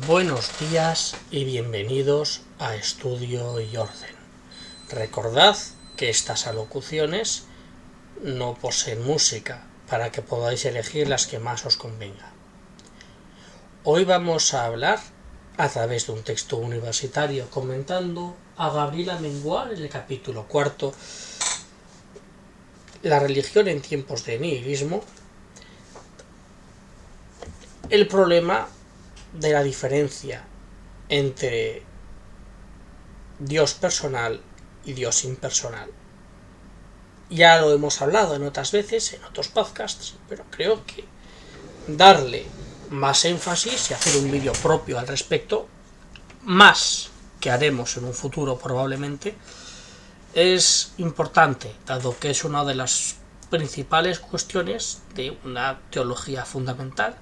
Buenos días y bienvenidos a Estudio y Orden. Recordad que estas alocuciones no poseen música para que podáis elegir las que más os convenga. Hoy vamos a hablar a través de un texto universitario comentando a Gabriel Amengual en el capítulo 4, La religión en tiempos de nihilismo, el problema de la diferencia entre Dios personal y Dios impersonal. Ya lo hemos hablado en otras veces, en otros podcasts, pero creo que darle más énfasis y hacer un vídeo propio al respecto, más que haremos en un futuro probablemente, es importante, dado que es una de las principales cuestiones de una teología fundamental,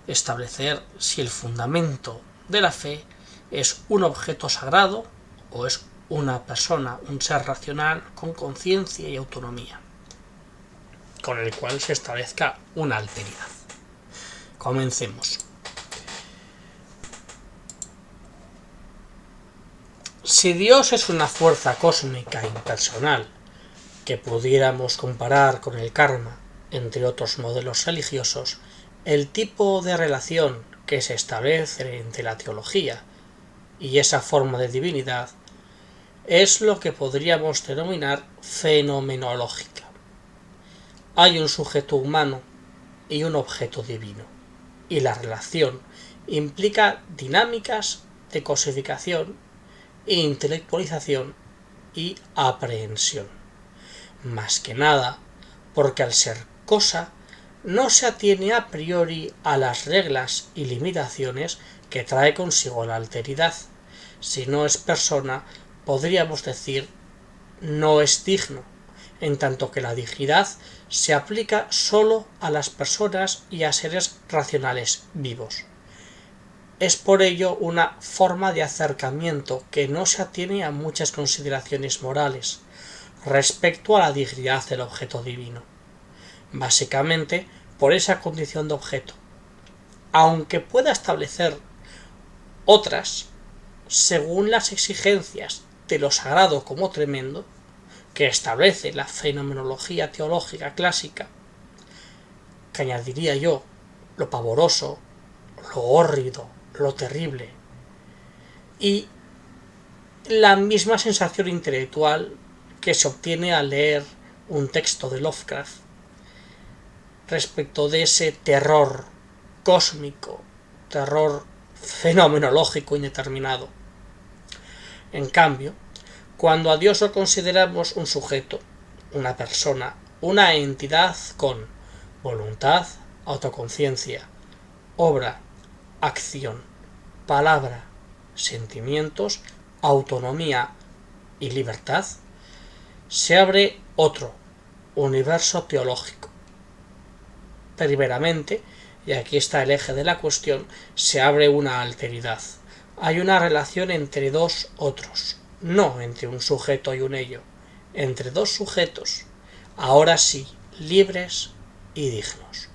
establecer si el fundamento de la fe es un objeto sagrado o es una persona, un ser racional con conciencia y autonomía, con el cual se establezca una alteridad. Comencemos. Si Dios es una fuerza cósmica impersonal que pudiéramos comparar con el karma, entre otros modelos religiosos, el tipo de relación que se establece entre la teología y esa forma de divinidad es lo que podríamos denominar fenomenológica. Hay un sujeto humano y un objeto divino, y la relación implica dinámicas de cosificación, intelectualización y aprehensión. Más que nada, porque al ser cosa, no se atiene a priori a las reglas y limitaciones que trae consigo la alteridad. Si no es persona, podríamos decir no es digno, en tanto que la dignidad se aplica sólo a las personas y a seres racionales vivos. Es por ello una forma de acercamiento que no se atiene a muchas consideraciones morales respecto a la dignidad del objeto divino, básicamente por esa condición de objeto, aunque pueda establecer otras según las exigencias de lo sagrado como tremendo que establece la fenomenología teológica clásica, que añadiría yo lo pavoroso, lo hórrido, lo terrible, y la misma sensación intelectual que se obtiene al leer un texto de Lovecraft respecto de ese terror cósmico, terror fenomenológico indeterminado. En cambio, cuando a Dios lo consideramos un sujeto, una persona, una entidad con voluntad, autoconciencia, obra, acción, palabra, sentimientos, autonomía y libertad, se abre otro universo teológico. Primeramente, y aquí está el eje de la cuestión, se abre una alteridad. Hay una relación entre dos otros, no entre un sujeto y un ello, entre dos sujetos, ahora sí, libres y dignos.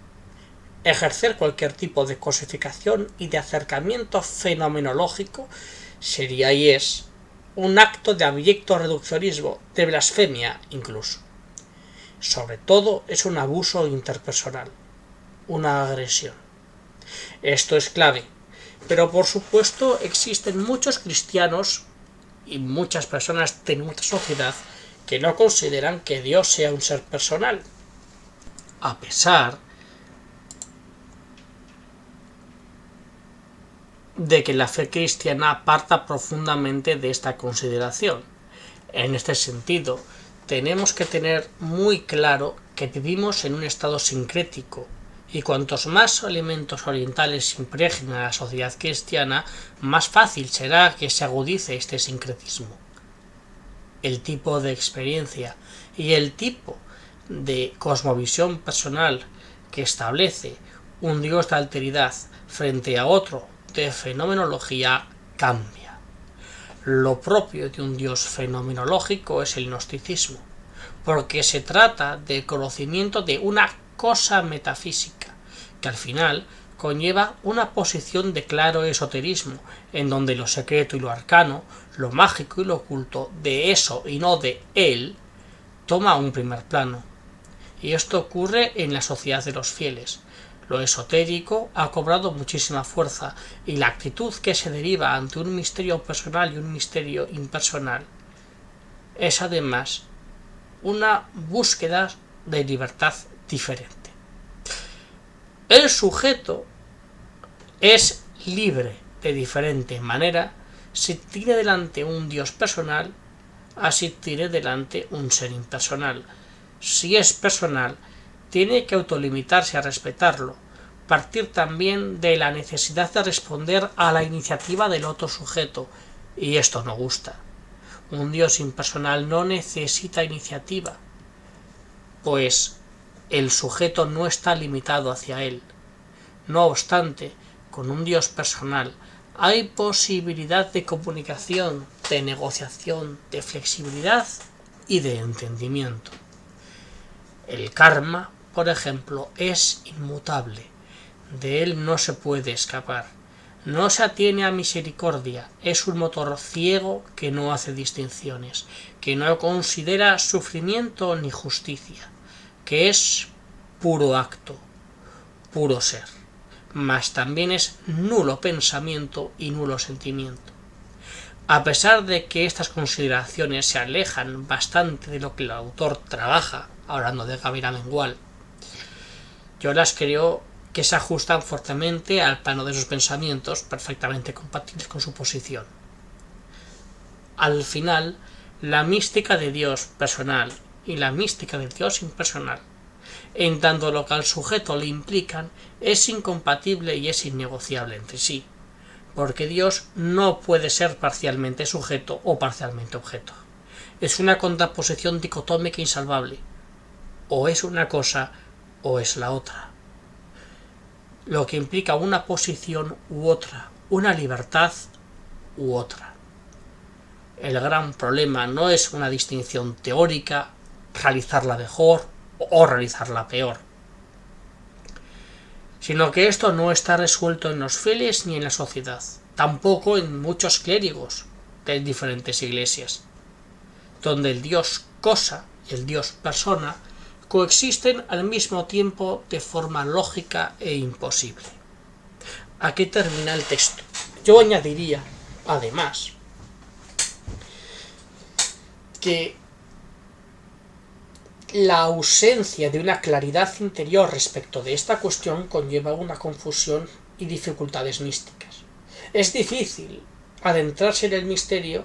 Ejercer cualquier tipo de cosificación y de acercamiento fenomenológico sería y es un acto de abyecto reduccionismo, de blasfemia incluso. Sobre todo es un abuso interpersonal, una agresión. Esto es clave, pero por supuesto existen muchos cristianos y muchas personas de nuestra sociedad que no consideran que Dios sea un ser personal, a pesar de que la fe cristiana aparta profundamente de esta consideración. En este sentido, tenemos que tener muy claro que vivimos en un estado sincrético, y cuantos más elementos orientales impregnen a la sociedad cristiana, más fácil será que se agudice este sincretismo. El tipo de experiencia y el tipo de cosmovisión personal que establece un Dios de alteridad frente a otro de fenomenología cambia. Lo propio de un Dios fenomenológico es el gnosticismo, porque se trata del conocimiento de una cosa metafísica, que al final conlleva una posición de claro esoterismo, en donde lo secreto y lo arcano, lo mágico y lo oculto, de eso y no de él, toma un primer plano. Y esto ocurre en la sociedad de los fieles. Lo esotérico ha cobrado muchísima fuerza, y la actitud que se deriva ante un misterio personal y un misterio impersonal es además una búsqueda de libertad diferente. El sujeto es libre de diferente manera si tiene delante un Dios personal a si tiene delante un ser impersonal. Si es personal, tiene que autolimitarse a respetarlo, partir también de la necesidad de responder a la iniciativa del otro sujeto, y esto no gusta. Un Dios impersonal no necesita iniciativa, pues el sujeto no está limitado hacia él. No obstante, con un Dios personal hay posibilidad de comunicación, de negociación, de flexibilidad y de entendimiento. El karma, por ejemplo, es inmutable, de él no se puede escapar. No se atiene a misericordia, es un motor ciego que no hace distinciones, que no considera sufrimiento ni justicia, que es puro acto, puro ser, mas también es nulo pensamiento y nulo sentimiento. A pesar de que estas consideraciones se alejan bastante de lo que el autor trabaja, hablando de Gabriela Mengual, yo las creo que se ajustan fuertemente al plano de sus pensamientos, perfectamente compatibles con su posición. Al final, la mística de Dios personal y la mística de Dios impersonal, en tanto lo que al sujeto le implican, es incompatible y es innegociable entre sí, porque Dios no puede ser parcialmente sujeto o parcialmente objeto. Es una contraposición dicotómica insalvable. O es una cosa o es la otra, lo que implica una posición u otra, una libertad u otra. El gran problema no es una distinción teórica, realizarla mejor o realizarla peor, sino que esto no está resuelto en los fieles ni en la sociedad, tampoco en muchos clérigos de diferentes iglesias, donde el Dios cosa y el Dios persona coexisten al mismo tiempo de forma lógica e imposible. Aquí termina el texto. Yo añadiría, además, que la ausencia de una claridad interior respecto de esta cuestión conlleva una confusión y dificultades místicas. Es difícil adentrarse en el misterio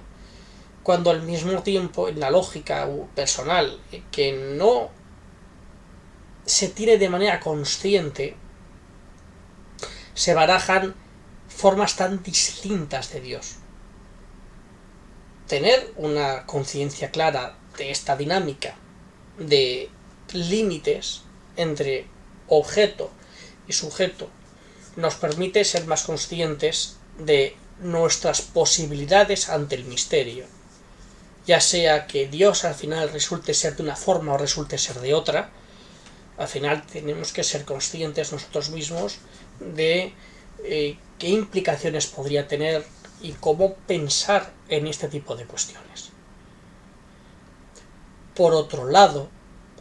cuando al mismo tiempo en la lógica personal que no se tiene de manera consciente se barajan formas tan distintas de Dios. Tener una conciencia clara de esta dinámica de límites entre objeto y sujeto nos permite ser más conscientes de nuestras posibilidades ante el misterio, ya sea que Dios al final resulte ser de una forma o resulte ser de otra. Al final tenemos que ser conscientes nosotros mismos de qué implicaciones podría tener y cómo pensar en este tipo de cuestiones. Por otro lado,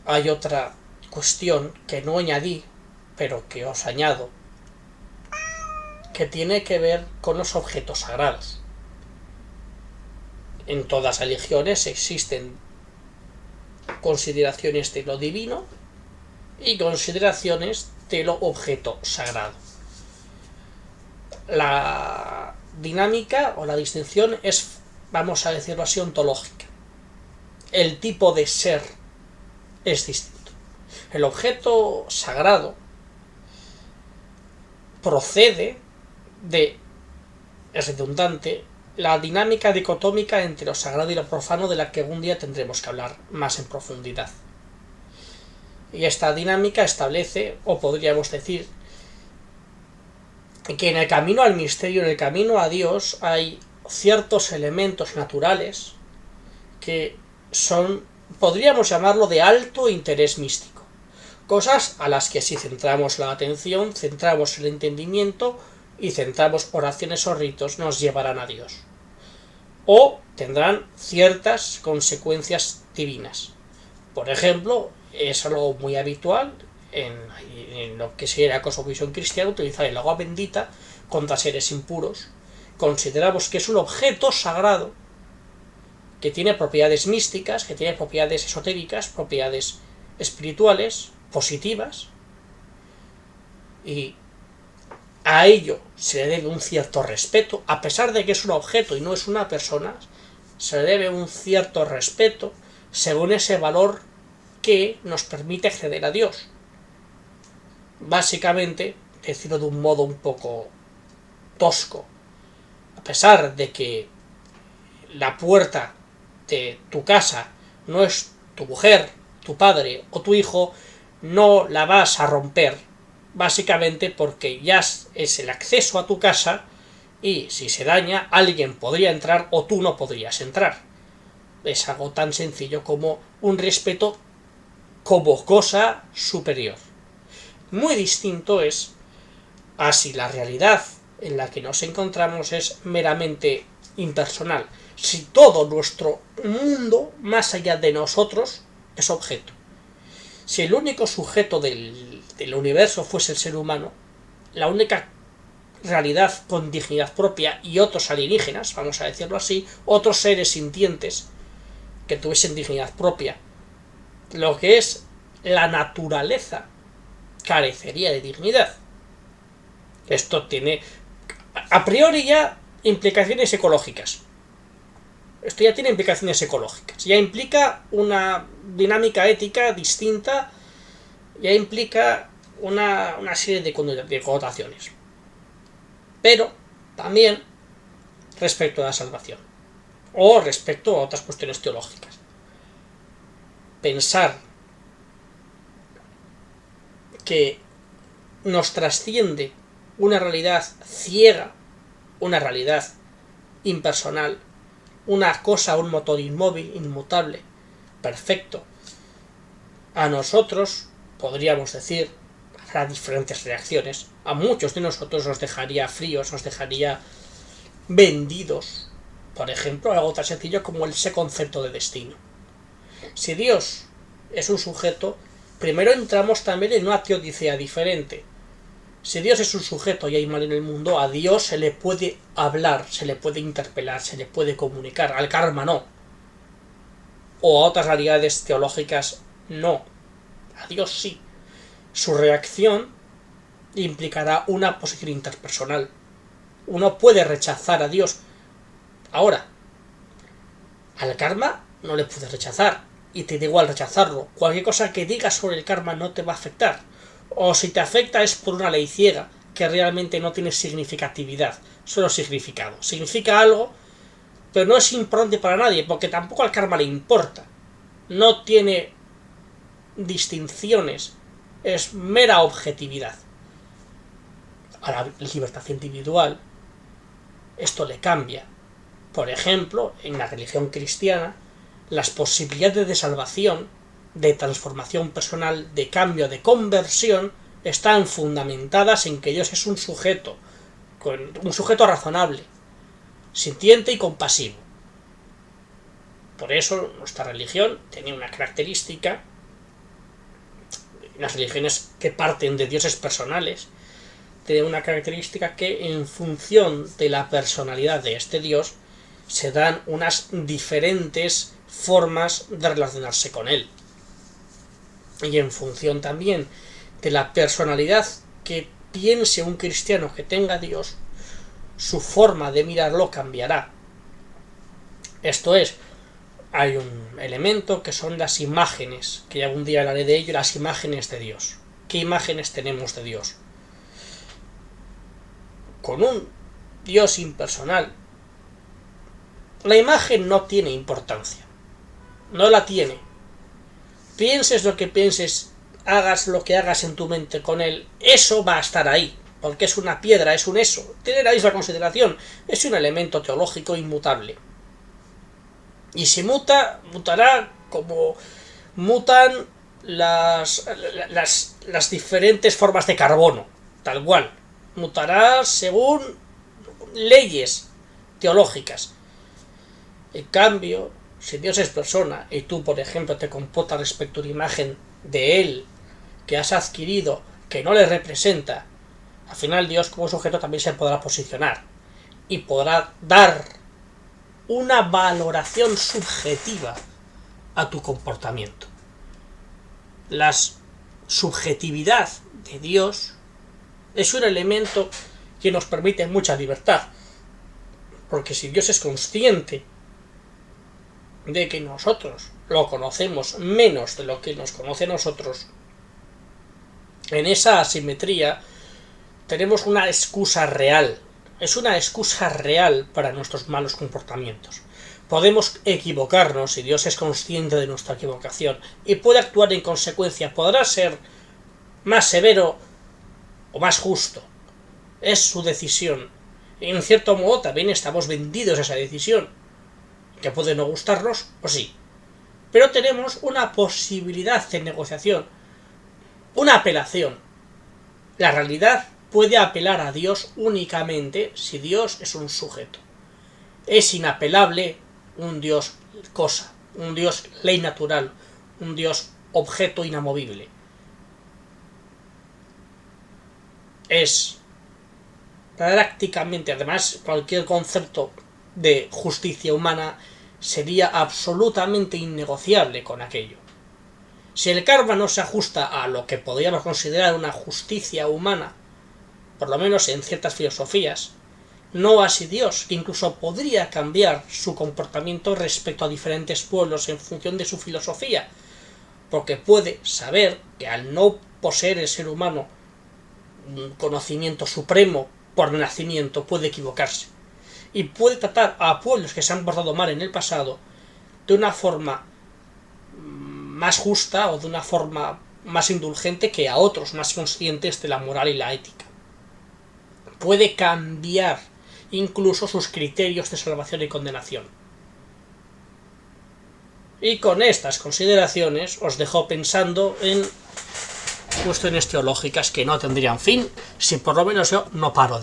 hay otra cuestión que no añadí, pero que os añado, que tiene que ver con los objetos sagrados. En todas las religiones existen consideraciones de lo divino y consideraciones de lo objeto sagrado. La dinámica o la distinción es, vamos a decirlo así, ontológica. El tipo de ser es distinto. El objeto sagrado procede de, es redundante, la dinámica dicotómica entre lo sagrado y lo profano, de la que algún día tendremos que hablar más en profundidad. Y esta dinámica establece, o podríamos decir, que en el camino al misterio, en el camino a Dios, hay ciertos elementos naturales que son, podríamos llamarlo, de alto interés místico, cosas a las que si centramos la atención, centramos el entendimiento y centramos oraciones o ritos, nos llevarán a Dios. O tendrán ciertas consecuencias divinas. Por ejemplo, es algo muy habitual en lo que sería la cosmovisión cristiana utilizar el agua bendita contra seres impuros. Consideramos que es un objeto sagrado que tiene propiedades místicas, que tiene propiedades esotéricas, propiedades espirituales, positivas, y a ello se le debe un cierto respeto, a pesar de que es un objeto y no es una persona, se le debe un cierto respeto según ese valor que nos permite acceder a Dios. Básicamente, decirlo de un modo un poco tosco, a pesar de que la puerta de tu casa no es tu mujer, tu padre o tu hijo, no la vas a romper, básicamente porque ya es el acceso a tu casa y si se daña alguien podría entrar o tú no podrías entrar. Es algo tan sencillo como un respeto como cosa superior. Muy distinto es a si la realidad en la que nos encontramos es meramente impersonal, si todo nuestro mundo, más allá de nosotros, es objeto. Si el único sujeto del universo fuese el ser humano, la única realidad con dignidad propia y otros alienígenas, vamos a decirlo así, otros seres sintientes que tuviesen dignidad propia, lo que es la naturaleza carecería de dignidad. Esto tiene a priori ya implicaciones ecológicas. Esto ya tiene implicaciones ecológicas. Ya implica una dinámica ética distinta. Ya implica una serie de connotaciones. Pero también respecto a la salvación. O respecto a otras cuestiones teológicas. Pensar que nos trasciende una realidad ciega, una realidad impersonal, una cosa, un motor inmóvil, inmutable, perfecto. A nosotros, podríamos decir, habrá diferentes reacciones. A muchos de nosotros nos dejaría fríos, nos dejaría vendidos. Por ejemplo, algo tan sencillo como ese concepto de destino. Si Dios es un sujeto, primero entramos también en una teodicea diferente. Si Dios es un sujeto y hay mal en el mundo, a Dios se le puede hablar, se le puede interpelar, se le puede comunicar. Al karma no. O a otras realidades teológicas no. A Dios sí. Su reacción implicará una posición interpersonal. Uno puede rechazar a Dios. Ahora, al karma no le puedes rechazar. Y te da igual rechazarlo. Cualquier cosa que digas sobre el karma no te va a afectar. O si te afecta es por una ley ciega, que realmente no tiene significatividad, solo significado. Significa algo, pero no es importante para nadie, porque tampoco al karma le importa. No tiene distinciones, es mera objetividad. A la libertad individual, esto le cambia. Por ejemplo, en la religión cristiana, las posibilidades de salvación, de transformación personal, de cambio, de conversión, están fundamentadas en que Dios es un sujeto razonable, sintiente y compasivo. Por eso nuestra religión tenía una característica, las religiones que parten de dioses personales, tienen una característica que en función de la personalidad de este Dios se dan unas diferentes formas de relacionarse con él. Y en función también de la personalidad que piense un cristiano que tenga Dios, su forma de mirarlo cambiará. Esto es, hay un elemento que son las imágenes, que ya un día hablaré de ello, las imágenes de Dios. ¿Qué imágenes tenemos de Dios? Con un Dios impersonal, la imagen no tiene importancia. No la tiene. Pienses lo que pienses, hagas lo que hagas en tu mente con él, eso va a estar ahí, porque es una piedra, es un eso, tiene la misma consideración, es un elemento teológico inmutable. Y si muta, mutará como mutan las diferentes formas de carbono, tal cual. Mutará según leyes teológicas. En cambio, si Dios es persona y tú, por ejemplo, te comportas respecto a una imagen de Él que has adquirido que no le representa, al final Dios como sujeto también se podrá posicionar y podrá dar una valoración subjetiva a tu comportamiento. La subjetividad de Dios es un elemento que nos permite mucha libertad, porque si Dios es consciente de que nosotros lo conocemos menos de lo que nos conoce a nosotros, en esa asimetría tenemos una excusa real. Es una excusa real para nuestros malos comportamientos. Podemos equivocarnos y Dios es consciente de nuestra equivocación y puede actuar en consecuencia. Podrá ser más severo o más justo. Es su decisión. Y en cierto modo también estamos vendidos a esa decisión, que puede no gustarnos o sí. Pero tenemos una posibilidad de negociación, una apelación. La realidad puede apelar a Dios únicamente si Dios es un sujeto. Es inapelable un Dios cosa, un Dios ley natural, un Dios objeto inamovible. Es prácticamente, además, cualquier concepto de justicia humana sería absolutamente innegociable con aquello. Si el karma no se ajusta a lo que podríamos considerar una justicia humana, por lo menos en ciertas filosofías, no así Dios, que incluso podría cambiar su comportamiento respecto a diferentes pueblos en función de su filosofía, porque puede saber que al no poseer el ser humano un conocimiento supremo por nacimiento, puede equivocarse, y puede tratar a pueblos que se han portado mal en el pasado de una forma más justa o de una forma más indulgente que a otros más conscientes de la moral y la ética. Puede cambiar incluso sus criterios de salvación y condenación. Y con estas consideraciones os dejo pensando en cuestiones teológicas que no tendrían fin si por lo menos yo no paro de